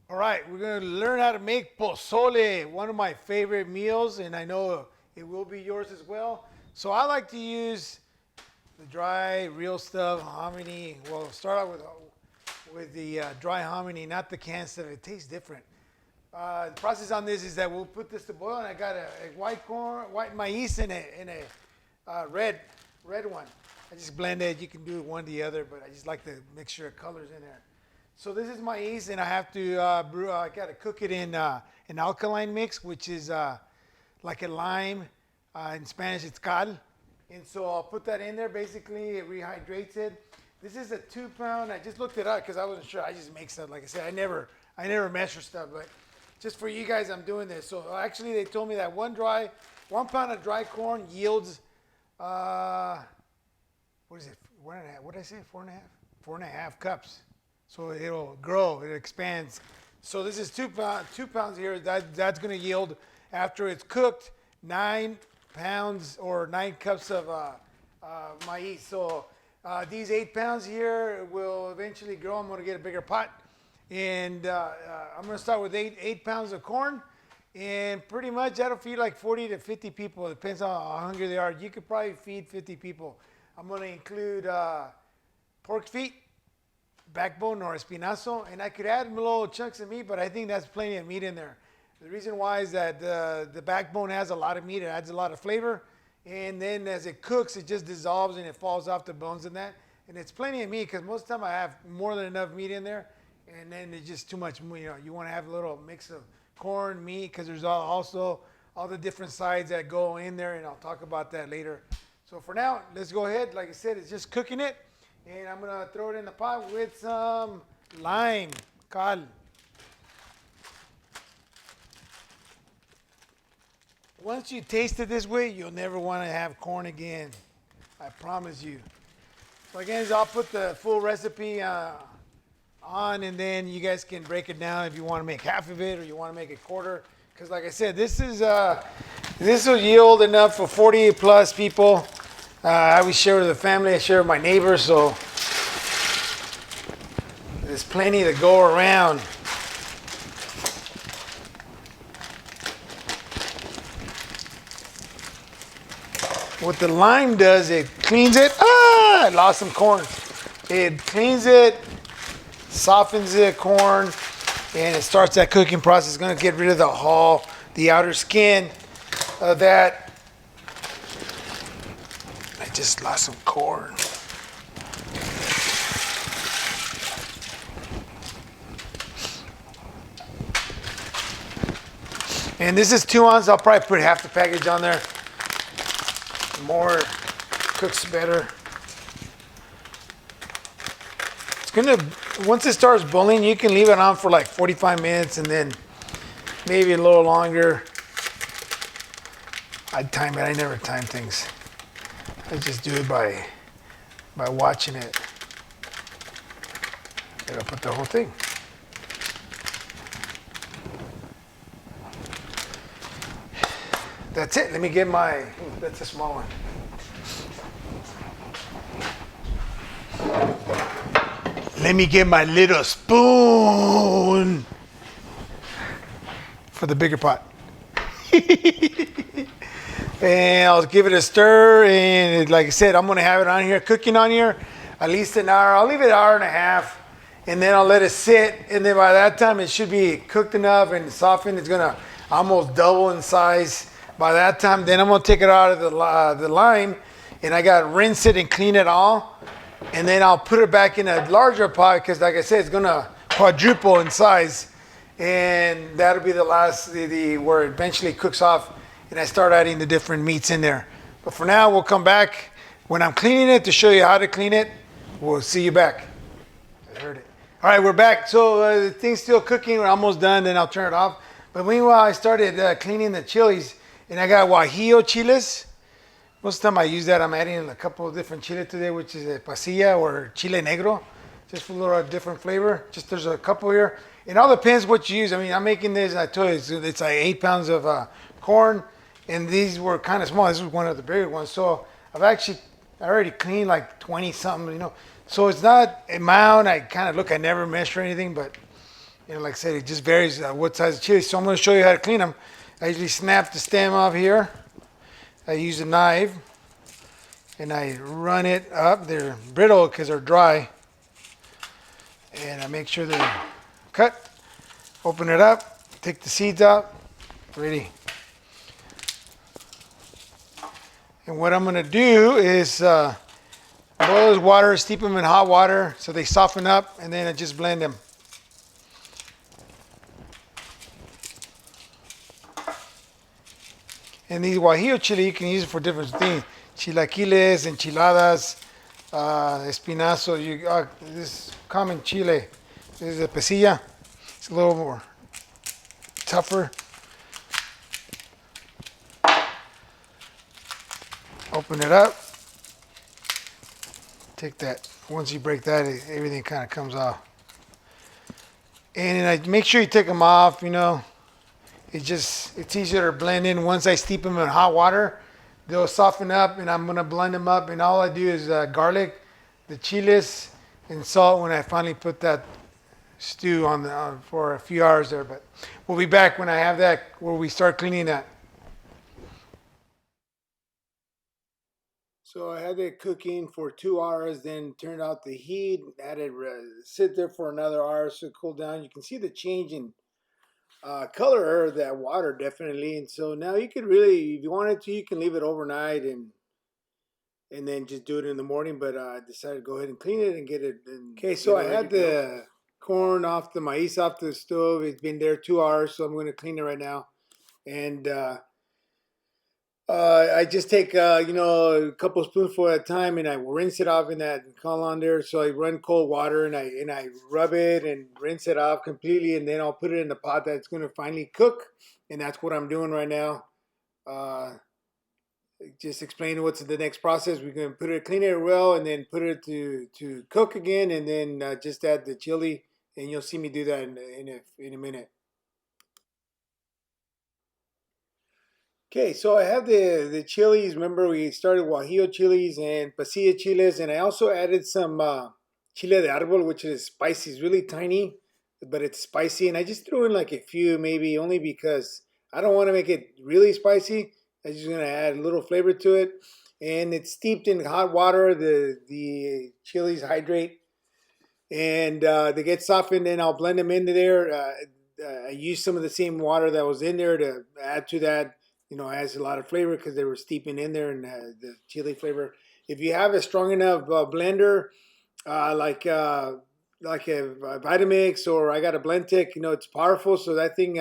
All right, we're going to learn how to make pozole, one of my favorite meals, and I know it will be yours as well. So I like to use the dry, real stuff, hominy. Well, start out with the dry hominy, not the canned stuff. It tastes different. The process on this is that we'll put this to boil, and I got a white corn, white maize, and a red one. I just blend it. You can do one or the other, but I just like the mixture of colors in there. So this is maize, and I have to brew. I got to cook it in an alkaline mix, which is like a lime. In Spanish, it's cal. And so I'll put that in there. Basically, it rehydrates it. This is a 2 pound. I just looked it up because I wasn't sure. I just make stuff. Like I said, I never measure stuff, but just for you guys, I'm doing this. So actually, they told me that 1 pound of dry corn yields, what is it? 1.5. What did I say? 4.5. 4.5 cups. So it'll grow. It expands. So this is 2 pounds. 2 pounds here. That's going to yield after it's cooked 9 pounds or 9 cups of maize. So these 8 pounds here will eventually grow. I'm going to get a bigger pot. And I'm going to start with eight pounds of corn. And pretty much that'll feed like 40 to 50 people. It depends on how hungry they are. You could probably feed 50 people. I'm going to include pork feet, backbone or espinazo. And I could add little chunks of meat, but I think that's plenty of meat in there. The reason why is that the backbone has a lot of meat. It adds a lot of flavor. And then as it cooks, it just dissolves and it falls off the bones and that. And it's plenty of meat because most of the time I have more than enough meat in there. And then it's just too much. You want to have a little mix of corn, meat, because there's also all the different sides that go in there, and I'll talk about that later. So for now, let's go ahead. Like I said, it's just cooking it, and I'm gonna throw it in the pot with some lime, cal. Once you taste it this way, you'll never want to have corn again. I promise you. So again, I'll put the full recipe on, and then you guys can break it down if you want to make half of it or you want to make a quarter. Because like I said, this will yield enough for 40 plus people. I always share with the family. I share with my neighbors, so there's plenty to go around. What the lime does, it cleans it. I lost some corn. It cleans it, softens the corn, and it starts that cooking process. It's going to get rid of the hull, the outer skin of that. I just lost some corn. And this is 2 ounces. I'll probably put half the package on there. More cooks better. It's gonna, once it starts boiling, you can leave it on for like 45 minutes and then maybe a little longer. I time it. I never time things. I just do it by watching it. Gotta put the whole thing. That's it. Let me get my, that's a small one. Let me get my little spoon for the bigger pot. And I'll give it a stir. And like I said, I'm going to have it on here, cooking on here, at least an hour. I'll leave it an hour and a half. And then I'll let it sit. And then by that time, it should be cooked enough and softened. It's going to almost double in size. By that time, then I'm going to take it out of the lime. And I got to rinse it and clean it all. And then I'll put it back in a larger pot because, like I said, it's going to quadruple in size. And that'll be the last, where it eventually cooks off. And I start adding the different meats in there. But for now, we'll come back when I'm cleaning it to show you how to clean it. We'll see you back. I heard it. All right, we're back. So the thing's still cooking. We're almost done. Then I'll turn it off. But meanwhile, I started cleaning the chilies. And I got guajillo chiles. Most of the time I use that. I'm adding a couple of different chile today, which is a pasilla or chile negro. Just for a little different flavor. Just there's a couple here. It all depends what you use. I mean, I'm making this, I told you, it's like 8 pounds of corn. And these were kind of small. This was one of the bigger ones. So I already cleaned like 20 something, So it's not a mound. I kind of look, I never measure anything, but You know, like I said, it just varies what size of chili. So I'm going to show you how to clean them. I usually snap the stem off here. I use a knife and I run it up. They're brittle because they're dry. And I make sure they're cut. Open it up. Take the seeds out. Ready. And what I'm going to do is boil this water, steep them in hot water so they soften up, and then I just blend them. And these guajillo chili, you can use it for different things. Chilaquiles, enchiladas, espinazo. This common chile. This is a pasilla. It's a little more tougher. Open it up. Take that. Once you break that, everything kind of comes off. And then I make sure you take them off, you know. It's easier to blend in. Once I steep them in hot water, they'll soften up, and I'm gonna blend them up. And all I do is garlic, the chiles, and salt when I finally put that stew on for a few hours there. But we'll be back when I have that, where we start cleaning that. So I had it cooking for 2 hours, then turned out the heat, had it sit there for another hour so it cooled down. You can see the change in color of that water definitely. And so now you could really, if you wanted to, you can leave it overnight and then just do it in the morning. But I decided to go ahead and clean it and get it. Okay, so I had the corn off the maize off the stove. It's been there 2 hours, so I'm going to clean it right now. And I just take a couple spoonful at a time, and I rinse it off in that colander. So I run cold water and I rub it and rinse it off completely, and then I'll put it in the pot that's going to finally cook, and that's what I'm doing right now. Uh, just explaining what's the next process. We're going to put it, clean it well, and then put it to cook again, and then just add the chili, and you'll see me do that in a minute. Okay, so I have the chilies. Remember, we started guajillo chilies and pasilla chiles, and I also added some chile de árbol, which is spicy. It's really tiny, but it's spicy. And I just threw in like a few, maybe only because I don't want to make it really spicy. I'm just gonna add a little flavor to it, and it's steeped in hot water. The chilies hydrate and they get softened. And I'll blend them into there. I use some of the same water that was in there to add to that. You know, adds a lot of flavor because they were steeping in there and the chili flavor. If you have a strong enough blender, like a Vitamix, or I got a Blendtec, you know, it's powerful. So that thing,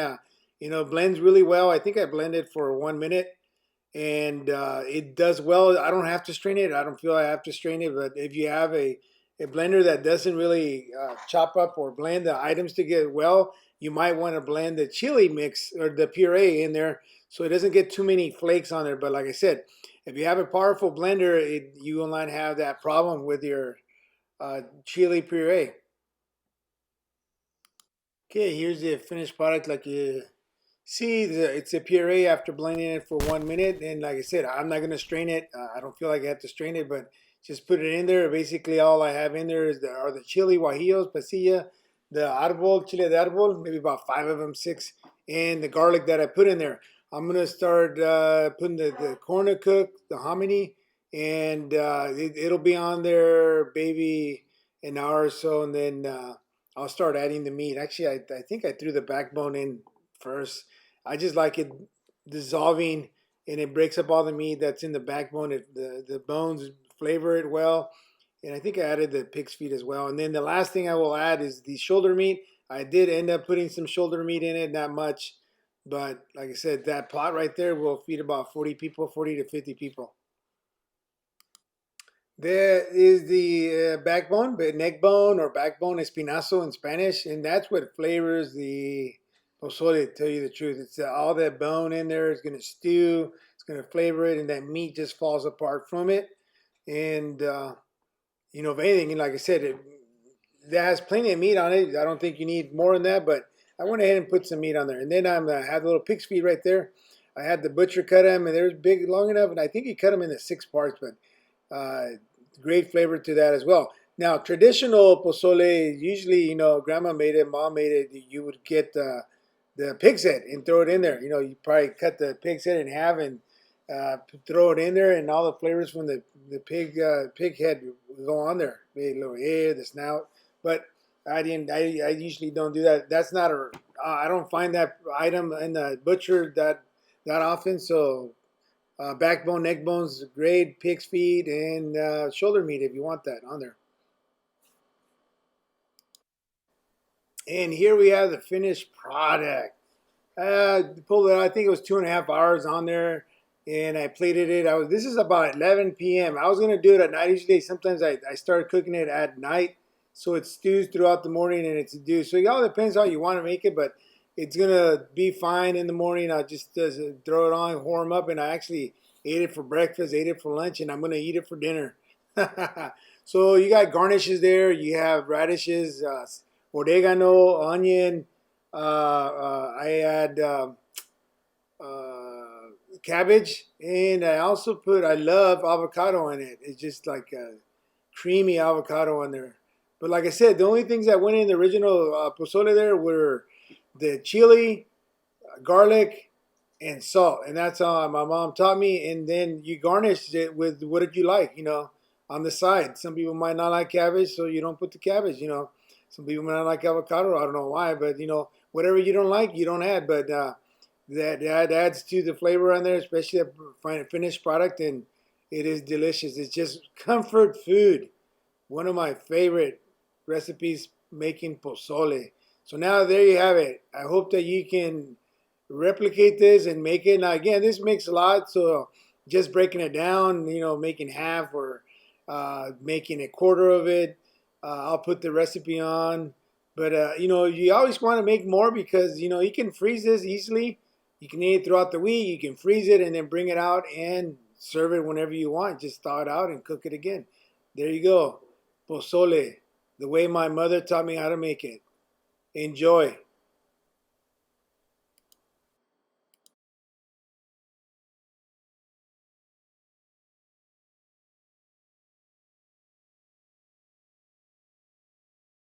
blends really well. I think I blended for 1 minute, and it does well. I don't have to strain it. I don't feel I have to strain it. But if you have a blender that doesn't really chop up or blend the items to get well, you might want to blend the chili mix or the puree in there so it doesn't get too many flakes on there. But like I said, if you have a powerful blender, you will not have that problem with your chili puree. Okay, here's the finished product. Like you see, it's a puree after blending it for 1 minute. And like I said, I'm not going to strain it. I don't feel like I have to strain it, but just put it in there. Basically, all I have in there are the chili, guajillos, pasilla, the árbol, chile de árbol, maybe about 5 of them, 6, and the garlic that I put in there. I'm going to start putting the corn to cook, the hominy, and it'll be on there maybe an hour or so, and then I'll start adding the meat. Actually, I think I threw the backbone in first. I just like it dissolving, and it breaks up all the meat that's in the backbone. The bones flavor it well, and I think I added the pig's feet as well. And then the last thing I will add is the shoulder meat. I did end up putting some shoulder meat in it, not much, but like I said, that pot right there will feed about 40 people, 40 to 50 people. There is the backbone, but neck bone or backbone espinazo in Spanish, and that's what flavors the pozole. To tell you the truth, it's all that bone in there is going to stew. It's going to flavor it, and that meat just falls apart from it. And if anything, and like I said, that has plenty of meat on it. I don't think you need more than that, but I went ahead and put some meat on there. And then I had the little pig's feet right there. I had the butcher cut them, and they're big, long enough, and I think he cut them into 6 parts, but great flavor to that as well. Now, traditional pozole, usually, grandma made it, mom made it. You would get the pig's head and throw it in there. You probably cut the pig's head in half and throw it in there, and all the flavors from the pig head would go on there. Maybe a little ear, the snout. But I didn't. I usually don't do that. That's not a. I don't find that item in the butcher that often. So backbone, neck bones, grade, pig's feet, and shoulder meat if you want that on there. And here we have the finished product. Pulled it out. I think it was 2.5 hours on there, and I plated it. This is about 11 p.m. I was gonna do it at night. Usually, sometimes I start cooking it at night, so it stews throughout the morning and it's due. So it all depends how you want to make it, but it's gonna be fine in the morning. I just throw it on, warm up, and I actually ate it for breakfast, ate it for lunch, and I'm gonna eat it for dinner. So you got garnishes there. You have radishes, oregano, onion. I had cabbage, and I also I love avocado in it. It's just like a creamy avocado in there. But like I said, the only things that went in the original pozole there were the chili, garlic, and salt. And that's how my mom taught me. And then you garnish it with what did you like, on the side. Some people might not like cabbage, so you don't put the cabbage. Some people might not like avocado. I don't know why, but whatever you don't like, you don't add. But that adds to the flavor on there, especially a finished product, and it is delicious. It's just comfort food. One of my favorite recipes making pozole. So now there you have it. I hope that you can replicate this and make it. Now again, this makes a lot, so just breaking it down, making half or making a quarter of it. I'll put the recipe on. But you always want to make more because you can freeze this easily. You can eat it throughout the week. You can freeze it and then bring it out and serve it whenever you want. Just thaw it out and cook it again. There you go. Pozole, the way my mother taught me how to make it. Enjoy.